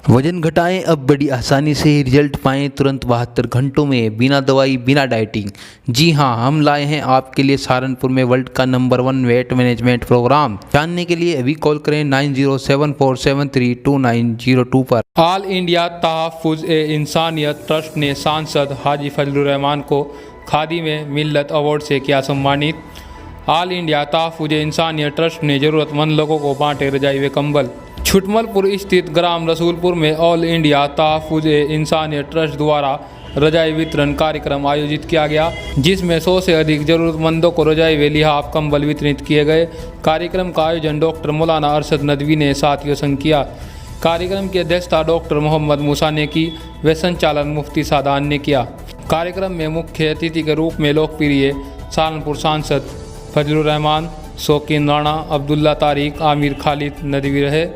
वजन घटाएं अब बड़ी आसानी से रिजल्ट पाएं तुरंत 72 घंटों में, बिना दवाई बिना डाइटिंग। जी हां, हम लाए हैं आपके लिए सहारनपुर में वर्ल्ड का नंबर 1 वेट मैनेजमेंट प्रोग्राम। जानने के लिए अभी कॉल करें 9074732902 पर। ऑल इंडिया तहफ़्फ़ुज़-ए-इंसानियत ट्रस्ट ने सांसद हाजी फजलुर रहमान को खादी में मिल्लत अवार्ड से किया सम्मानित। ऑल इंडिया तहफ़्फ़ुज़-ए-इंसानियत ट्रस्ट ने ज़रूरतमंद लोगों को बांटे रजाई व कंबल। छुटमलपुर स्थित ग्राम रसूलपुर में ऑल इंडिया तहफ़्फ़ुज़-ए-इंसानियत ट्रस्ट द्वारा रजाई वितरण कार्यक्रम आयोजित किया गया, जिसमें 100 से अधिक ज़रूरतमंदों को रजाई व लिहाफ कंबल वितरित किए गए। कार्यक्रम का आयोजन डॉक्टर मौलाना अरशद नदवी ने साथियों संग किया। कार्यक्रम की अध्यक्षता डॉक्टर मोहम्मद मूसा ने की व संचालन मुफ्ती सादान ने किया। कार्यक्रम में मुख्य अतिथि के रूप में लोकप्रिय सहारनपुर सांसद फजलुर रहमान, शौकीन राणा, अब्दुल्ला तारिक, आमिर खालिद नदवी रहे।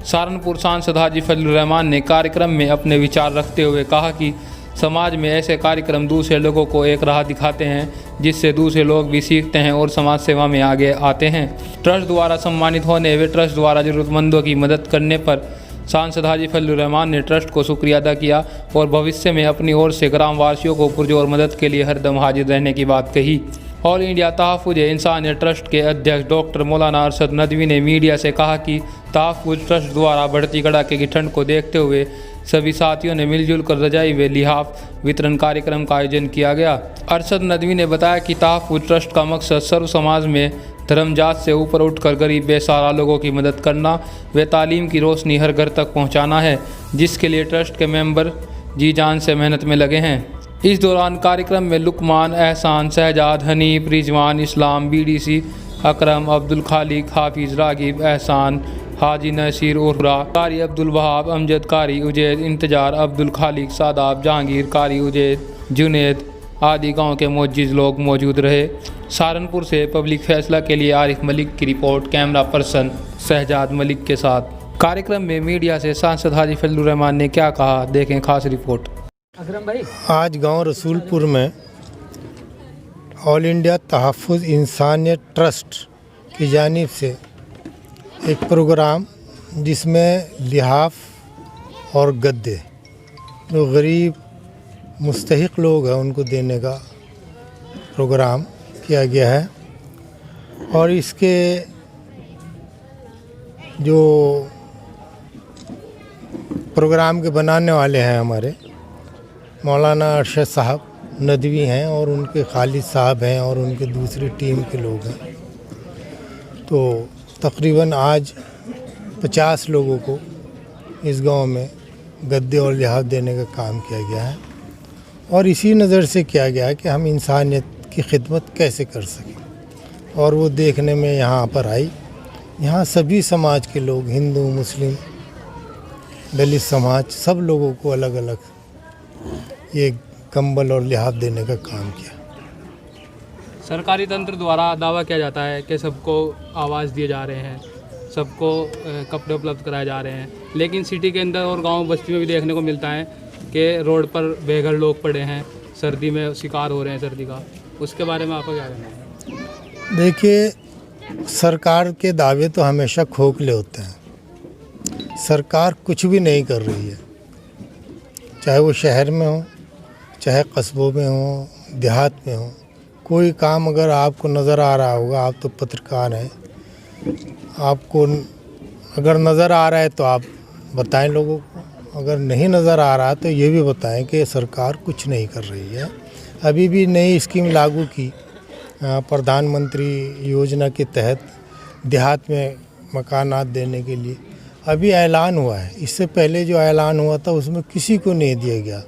सहारनपुर सांसद हाजी फजलुर रहमान ने कार्यक्रम में अपने विचार रखते हुए कहा कि समाज में ऐसे कार्यक्रम दूसरे लोगों को एक राह दिखाते हैं, जिससे दूसरे लोग भी सीखते हैं और समाज सेवा में आगे आते हैं। ट्रस्ट द्वारा सम्मानित होने व ट्रस्ट द्वारा ज़रूरतमंदों की मदद करने पर सांसद हाजी फजलुर रहमान ने ट्रस्ट को शुक्रिया अदा किया और भविष्य में अपनी ओर से ग्राम वासियों को पुरजोर मदद के लिए हरदम हाजिर रहने की बात कही। ऑल इंडिया तहफ़्फ़ुज़-ए-इंसानियत ट्रस्ट के अध्यक्ष डॉक्टर मौलाना अरशद नदवी ने मीडिया से कहा कि तहफ़्फ़ुज़ ट्रस्ट द्वारा बढ़ती कड़ाके की ठंड को देखते हुए सभी साथियों ने मिलजुल कर रजाई व लिहाफ वितरण कार्यक्रम का आयोजन किया गया। अरशद नदवी ने बताया कि तहफ़्फ़ुज़ ट्रस्ट का मकसद सर्व समाज में धर्म जात से ऊपर उठकर गरीब बेसहारा लोगों की मदद करना व तालीम की रोशनी हर घर तक पहुँचाना है, जिसके लिए ट्रस्ट के मेंबर जी जान से मेहनत में लगे हैं। इस दौरान कार्यक्रम में लुकमान, एहसान, शहजाद, हनीफ, रिजवान, इस्लाम, बीडीसी, अकरम, अब्दुल खालिक, हाफिज़, रागिब, एहसान, हाजी नसीर उर्रा, कारी अब्दुल वहाब, अमजद, कारी उजैद, इंतजार, अब्दुल खालिक, सादाब, जहांगीर, कारी उजैद, जुनैद आदि गांव के मोअज़्ज़िज़ लोग मौजूद रहे। सहारनपुर से पब्लिक फैसला के लिए आरिफ मलिक की report, camera person Shahzad Malik के साथ। कार्यक्रम में मीडिया से सांसद हाजी फजलुर रहमान ने क्या कहा, देखें खास रिपोर्ट। आज गांव रसूलपुर में ऑल इंडिया तहफ़्फ़ुज़ इंसानियत ट्रस्ट की जानिब से एक प्रोग्राम, जिसमें लिहाफ और गद्दे जो गरीब मुस्तहिक लोग हैं उनको देने का प्रोग्राम किया गया है। और इसके जो प्रोग्राम के बनाने वाले हैं हमारे मौलाना अरशद साहब नदवी हैं और उनके खालिद साहब हैं और उनके दूसरी टीम के लोग हैं। तो तकरीबन आज 50 लोगों को इस गांव में गद्दे और लिहाफ देने का काम किया गया है और इसी नज़र से किया गया है कि हम इंसानियत की खिदमत कैसे कर सकें। और वो देखने में यहाँ पर आई। यहाँ सभी समाज के लोग, हिंदू, मुस्लिम, दलित समाज, सब लोगों को अलग अलग ये कंबल और लिहाफ देने का काम किया। सरकारी तंत्र द्वारा दावा किया जाता है कि सबको आवास दिए जा रहे हैं, सबको कपड़े उपलब्ध कराए जा रहे हैं, लेकिन सिटी के अंदर और गांव बस्ती में भी देखने को मिलता है कि रोड पर बेघर लोग पड़े हैं, सर्दी में शिकार हो रहे हैं सर्दी का। उसके बारे में आपका क्या कहना है? देखिए, सरकार के दावे तो हमेशा खोखले होते हैं। सरकार कुछ भी नहीं कर रही है, चाहे वो शहर में हो, चाहे कस्बों में हो, देहात में हो। कोई काम अगर आपको नज़र आ रहा होगा, आप तो पत्रकार हैं, आपको अगर नज़र आ रहा है तो आप बताएं लोगों को, अगर नहीं नज़र आ रहा तो ये भी बताएं कि सरकार कुछ नहीं कर रही है। अभी भी नई स्कीम लागू की प्रधानमंत्री योजना के तहत देहात में मकानात देने के लिए अभी ऐलान हुआ है। इससे पहले जो ऐलान हुआ था उसमें किसी को नहीं दिया गया।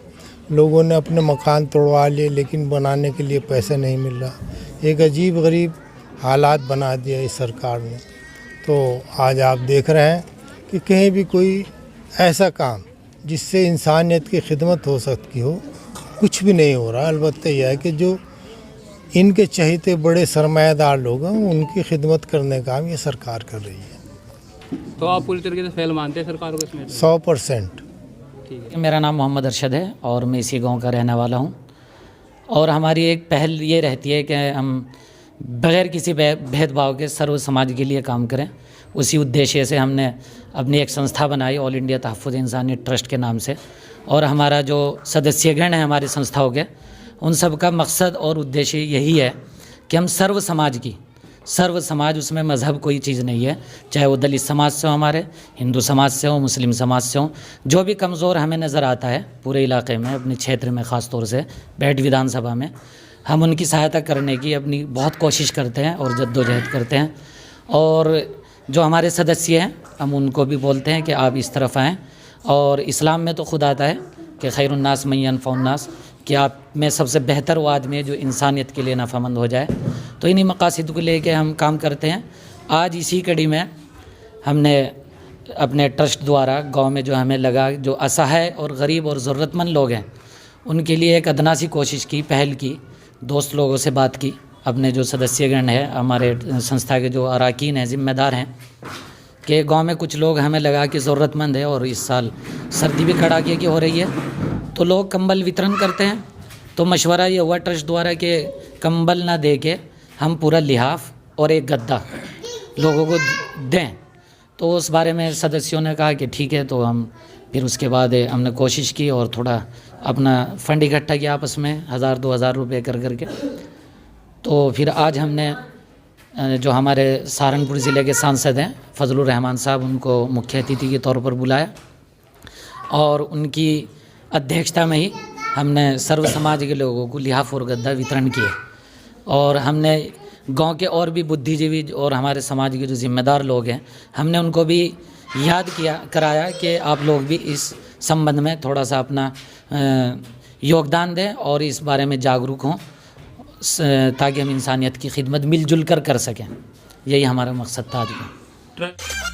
लोगों ने अपने मकान तोड़वा लिए, लेकिन बनाने के लिए पैसा नहीं मिल रहा। एक अजीब गरीब हालात बना दिया इस सरकार ने। तो आज आप देख रहे हैं कि कहीं भी कोई ऐसा काम जिससे इंसानियत की खिदमत हो सकती हो, कुछ भी नहीं हो रहा। अलबत्ता यह है कि जो इनके चहेते बड़े सरमायादार लोग हैं, उनकी खिदमत करने का काम ये सरकार कर रही है। तो आप पूरी तरीके से फेल मानते हैं सरकार को इसमें? 100%। ठीक है। मेरा नाम मोहम्मद अरशद है और मैं इसी गांव का रहने वाला हूं। और हमारी एक पहल ये रहती है कि हम बगैर किसी भेदभाव के सर्व समाज के लिए काम करें। उसी उद्देश्य से हमने अपनी एक संस्था बनाई ऑल इंडिया तहफ़्फ़ुज़ इंसानियत ट्रस्ट के नाम से, और हमारा जो सदस्यगण है हमारी संस्थाओं के, उन सब का मकसद और उद्देश्य यही है कि हम सर्व समाज, उसमें मज़हब कोई चीज़ नहीं है, चाहे वो दलित समाज से हो, हमारे हिंदू समाज से हो, मुस्लिम समाज से हो, जो भी कमज़ोर हमें नज़र आता है पूरे इलाके में, अपने क्षेत्र में ख़ास तौर से बैठ विधानसभा में, हम उनकी सहायता करने की अपनी बहुत कोशिश करते हैं और जद्दोजहद करते हैं। और जो हमारे सदस्य हैं हम उनको भी बोलते हैं कि आप इस तरफ आएँ। और इस्लाम में तो खुद आता है कि खैरुन्नास मन यनफ़उन्नास, कि आप में सबसे बेहतर वो आदमी है जो इंसानियत के लिए नफ़ामंद हो जाए। तो इन्हीं मकासद को लेके हम काम करते हैं। आज इसी कड़ी में हमने अपने ट्रस्ट द्वारा गांव में जो हमें लगा जो असहाय और गरीब और ज़रूरतमंद लोग हैं उनके लिए एक अदना सी कोशिश की, पहल की, दोस्त लोगों से बात की, अपने जो सदस्यगण हैं, हमारे संस्था के जो अरकान हैं, ज़िम्मेदार हैं, कि गांव में कुछ लोग हमें लगा कि ज़रूरतमंद है और इस साल सर्दी भी कड़ाके की हो रही है, तो लोग कंबल वितरण करते हैं। तो मशवरा ये हुआ ट्रस्ट द्वारा कि कंबल ना दे के हम पूरा लिहाफ और एक गद्दा लोगों को दें। तो उस बारे में सदस्यों ने कहा कि ठीक है। तो हम फिर उसके बाद हमने कोशिश की और थोड़ा अपना फंड इकट्ठा किया आपस में, 1000-2000 रुपये कर करके। तो फिर आज हमने जो हमारे सहारनपुर ज़िले के सांसद हैं फजलुर रहमान साहब, उनको मुख्य अतिथि के तौर पर बुलाया और उनकी अध्यक्षता में ही हमने सर्व समाज के लोगों को लिहाफ और गद्दा वितरण किए। और हमने गांव के और भी बुद्धिजीवी और हमारे समाज के जो ज़िम्मेदार लोग हैं, हमने उनको भी याद कराया कि आप लोग भी इस संबंध में थोड़ा सा अपना योगदान दें और इस बारे में जागरूक हों, ताकि हम इंसानियत की खिदमत मिलजुल कर सकें। यही हमारा मकसद था आज का।